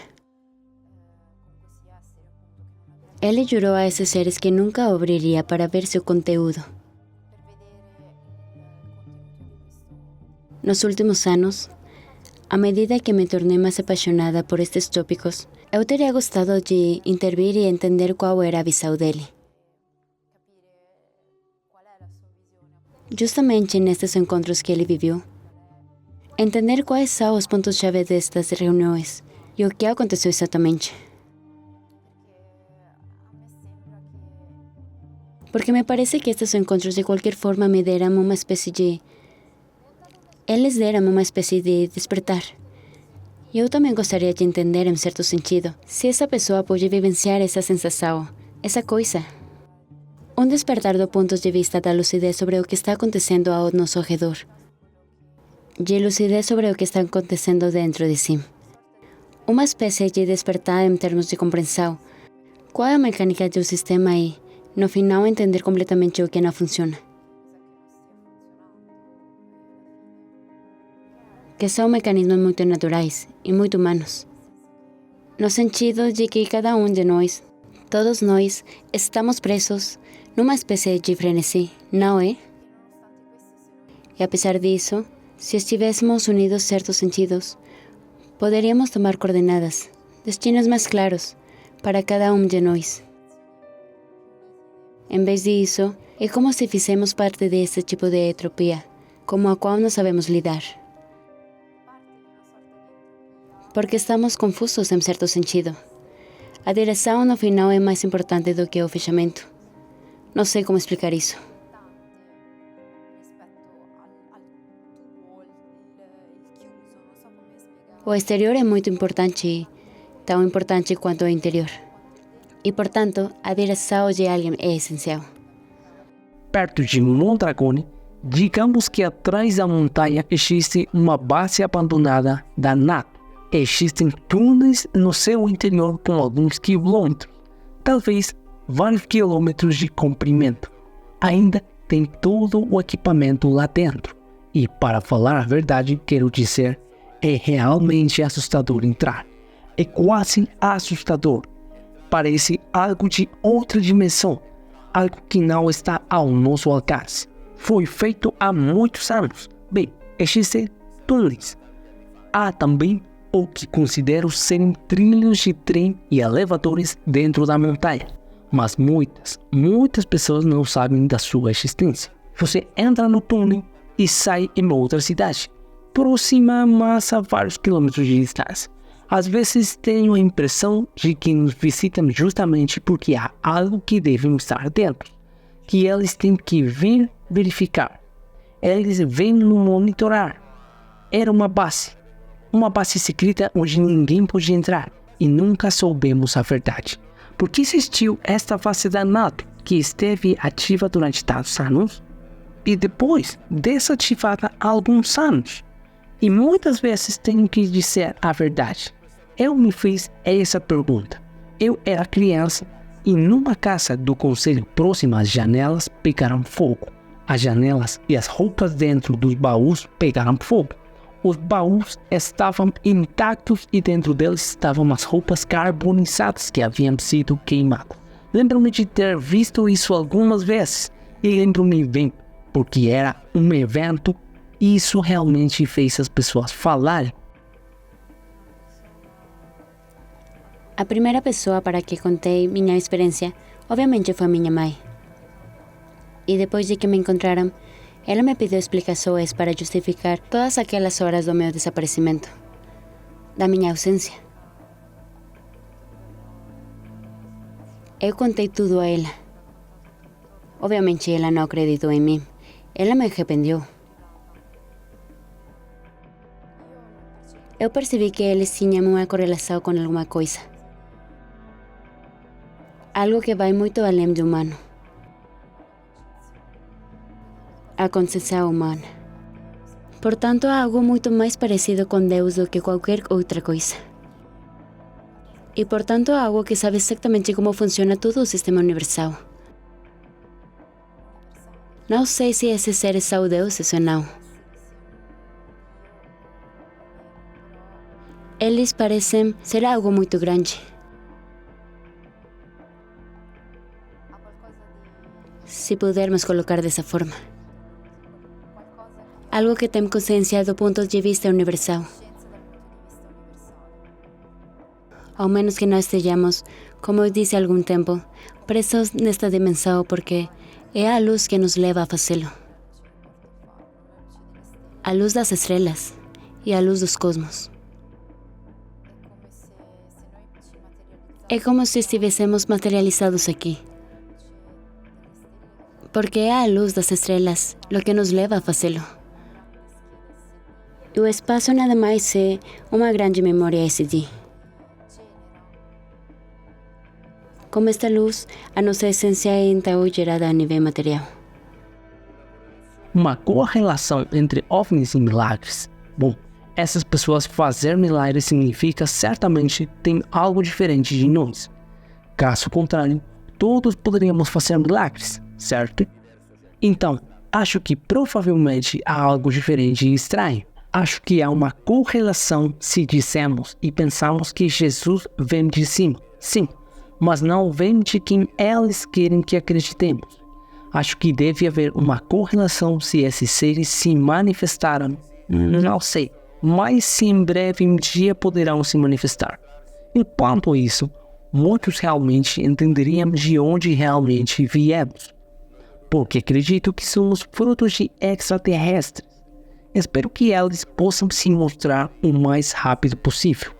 Ele jurou a esses seres que nunca a abriria para ver seu conteúdo. Nos últimos anos, à medida que me tornei mais apaixonada por estes tópicos, eu teria gostado de intervir e entender qual era a visão dele. Justamente nestes encontros que ele viveu, entender quais são os pontos-chave destas reuniões e o que aconteceu exatamente. Porque me parece que estes encontros de qualquer forma me deram uma espécie de... Eles deram uma espécie de despertar. E eu também gostaria de entender, em certo sentido, se essa pessoa pode vivenciar essa sensação, essa coisa. Um despertar do ponto de vista da lucidez sobre o que está acontecendo ao nosso redor. De lucidez sobre o que está acontecendo dentro de si. Uma espécie de despertar em termos de compreensão. Qual é a mecânica do sistema e, no final, entender completamente o que não funciona. Que são mecanismos muito naturais e muito humanos. No sentido de que cada um de nós, todos nós, estamos presos numa espécie de frenesi, não é? E apesar disso, se estivéssemos unidos em certos sentidos, poderíamos tomar coordenadas, destinos mais claros para cada um de nós. Em vez disso, é como se fizéssemos parte desse tipo de entropia, como a qual não sabemos lidar. Porque estamos confusos em certo sentido. A direção no final é mais importante do que o fechamento. Não sei como explicar isso. O exterior é muito importante, tão importante quanto o interior. E, portanto, a direção de alguém é essencial. Perto de Mondragone, digamos que atrás da montanha existe uma base abandonada da NATO. Existem túneis no seu interior com alguns quilômetros. Talvez vários quilômetros de comprimento. Ainda tem todo o equipamento lá dentro. E para falar a verdade, quero dizer, é realmente assustador entrar. É quase assustador. Parece algo de outra dimensão, algo que não está ao nosso alcance. Foi feito há muitos anos. Bem, existem túneis. Há também o que considero serem trilhos de trem e elevadores dentro da montanha. Mas muitas pessoas não sabem da sua existência. Você entra no túnel e sai em outra cidade, próxima, mas a vários quilômetros de distância. Às vezes tenho a impressão de que nos visitam justamente porque há algo que devem estar dentro, que eles têm que vir verificar. Eles vêm nos monitorar. Era uma base secreta onde ninguém podia entrar e nunca soubemos a verdade. Por que existiu esta base da NATO que esteve ativa durante tantos anos e depois desativada há alguns anos? E muitas vezes tenho que dizer a verdade. Eu me fiz essa pergunta. Eu era criança e numa casa do concelho próxima às janelas pegaram fogo. As janelas e as roupas dentro dos baús pegaram fogo. Os baús estavam intactos e dentro deles estavam as roupas carbonizadas que haviam sido queimadas. Lembro-me de ter visto isso algumas vezes e lembro-me bem porque era um evento e isso realmente fez as pessoas falarem. A primeira pessoa para que contei minha experiência, obviamente, foi minha mãe. E depois de que me encontraram, ela me pediu explicações para justificar todas aquelas horas do meu desaparecimento, da minha ausência. Eu contei tudo a ela. Obviamente, ela não acreditou em mim. Ela me arrependeu. Eu percebi que eles tinham uma correlação com alguma coisa. Algo que vai muito além do humano. A consciência humana. Portanto, há algo muito mais parecido com Deus do que qualquer outra coisa. E, portanto, há algo que sabe exatamente como funciona todo o sistema universal. Não sei se esses seres são deuses ou não. Eles parecem ser algo muito grande. Se pudermos colocar dessa forma. Algo que tem consciência do ponto de vista universal. Ao menos que não estejamos, como eu disse há algum tempo, presos nesta dimensão porque é a luz que nos leva a fazê-lo. A luz das estrelas e a luz dos cosmos. É como se estivéssemos materializados aqui. Porque é a luz das estrelas o que nos leva a fazê-lo. E o espaço nada mais é uma grande memória SD. Como esta luz, a nossa essência é então gerada a nível material. Uma correlação entre OVNIs e milagres. Bom, essas pessoas fazer milagres significa certamente tem algo diferente de nós. Caso contrário, todos poderíamos fazer milagres, certo? Então, acho que provavelmente há algo diferente e estranho. Acho que há uma correlação se dissemos e pensamos que Jesus vem de cima. Sim, mas não vem de quem eles querem que acreditemos. Acho que deve haver uma correlação se esses seres se manifestaram. Não sei, mas se em breve um dia poderão se manifestar. Enquanto isso, muitos realmente entenderiam de onde realmente viemos. Porque acredito que somos frutos de extraterrestres. Espero que eles possam se mostrar o mais rápido possível.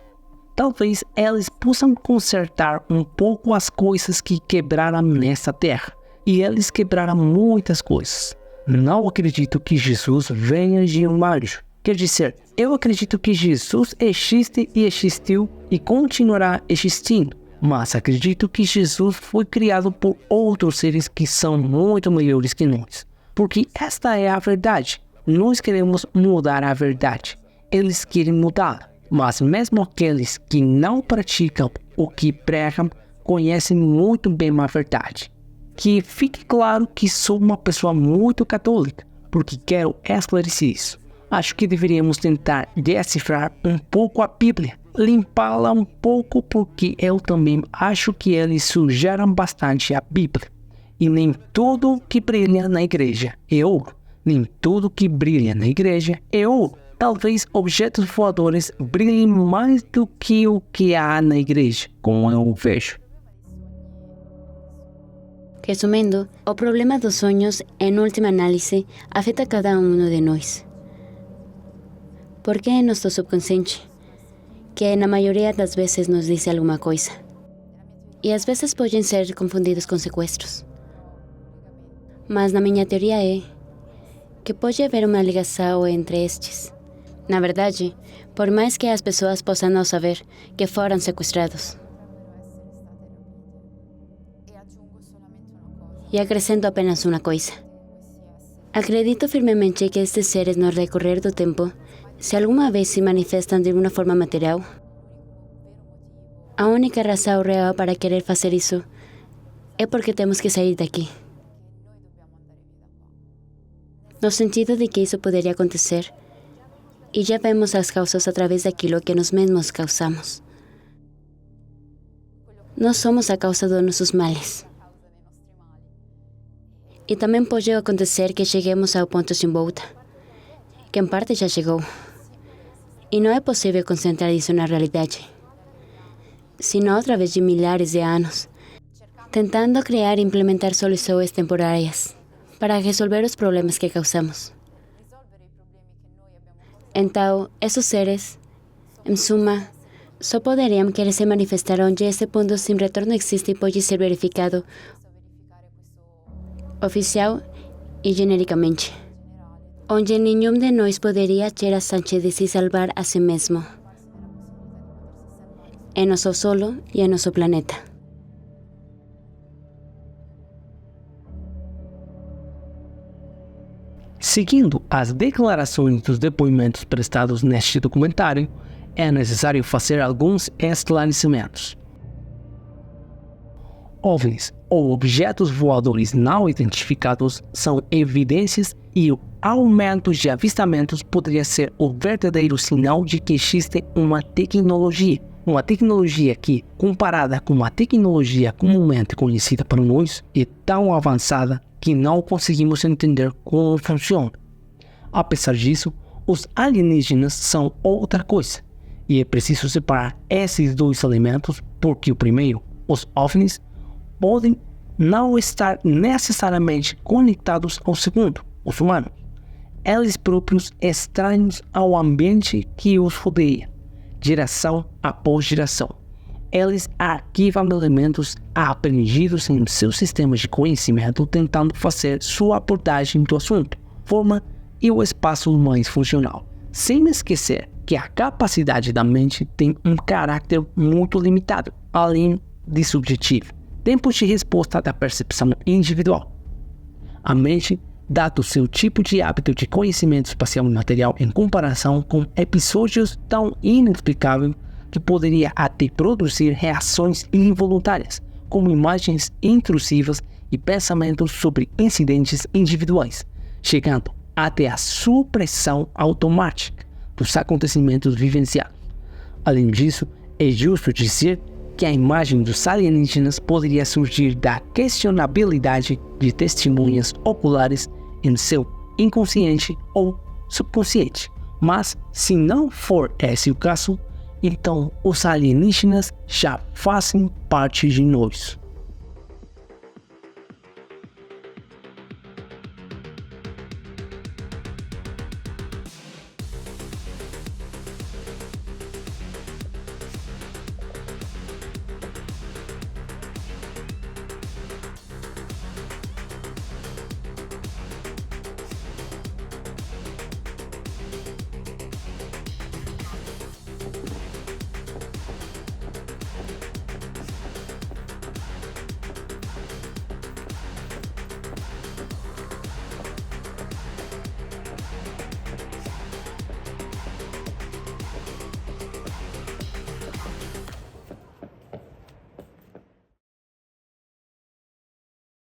Talvez eles possam consertar um pouco as coisas que quebraram nesta terra. E eles quebraram muitas coisas. Não acredito que Jesus venha de um anjo. Quer dizer, eu acredito que Jesus existe e existiu e continuará existindo. Mas acredito que Jesus foi criado por outros seres que são muito melhores que nós. Porque esta é a verdade. Nós queremos mudar a verdade. Eles querem mudar. Mas mesmo aqueles que não praticam o que pregam, conhecem muito bem a verdade. Que fique claro que sou uma pessoa muito católica, porque quero esclarecer isso. Acho que deveríamos tentar decifrar um pouco a Bíblia, limpá-la um pouco, porque eu também acho que eles sujaram bastante a Bíblia. E nem tudo que brilha na igreja é ouro. Nem tudo que brilha na igreja é ouro. Talvez objetos voadores brilhem mais do que o que há na igreja, como eu vejo. Resumindo, o problema dos sonhos, em última análise, afeta cada um de nós. Porque é nosso subconsciente, que na maioria das vezes nos diz alguma coisa. E às vezes podem ser confundidos com sequestros. Mas na minha teoria é que pode haver uma ligação entre estes. Na verdade, por mais que as pessoas possam não saber que foram sequestrados. E acrescento apenas uma coisa. Acredito firmemente que estes seres, no decorrer do tempo, se alguma vez se manifestam de uma forma material, a única razão real para querer fazer isso é porque temos que sair daqui. No sentido de que isso poderia acontecer, e já vemos as causas através daquilo que nós mesmos causamos. Nós somos a causa dos nossos males. E também pode acontecer que cheguemos ao ponto sem volta, que em parte já chegou. E não é possível concentrar isso na realidade, senão através de milhares de anos, tentando criar e implementar soluções temporárias para resolver os problemas que causamos. Então, esses seres, em suma, só poderiam querer se manifestar onde esse ponto sem retorno existe e pode ser verificado oficial e genericamente, onde nenhum de nós poderia ter a chance de se salvar a si mesmo, em nosso solo e em nosso planeta. Seguindo as declarações dos depoimentos prestados neste documentário, é necessário fazer alguns esclarecimentos. OVNIs, ou objetos voadores não identificados, são evidências e o aumento de avistamentos poderia ser o verdadeiro sinal de que existe uma tecnologia que, comparada com a tecnologia comumente conhecida por nós, é tão avançada que não conseguimos entender como funciona. Apesar disso, os alienígenas são outra coisa, e é preciso separar esses dois elementos, porque o primeiro, os OVNIs, podem não estar necessariamente conectados ao segundo, os humanos. Eles próprios estranhos ao ambiente que os rodeia, geração após geração. Eles arquivam elementos aprendidos em seus sistemas de conhecimento, tentando fazer sua abordagem do assunto, forma e o espaço mais funcional, sem esquecer que a capacidade da mente tem um caráter muito limitado, além de subjetivo. Tempos de resposta da percepção individual. A mente, dado seu tipo de hábito de conhecimento espacial e material em comparação com episódios tão inexplicáveis que poderia até produzir reações involuntárias, como imagens intrusivas e pensamentos sobre incidentes individuais, chegando até a supressão automática dos acontecimentos vivenciados. Além disso, é justo dizer que a imagem dos alienígenas poderia surgir da questionabilidade de testemunhas oculares em seu inconsciente ou subconsciente. Mas, se não for esse o caso, então os alienígenas já fazem parte de nós.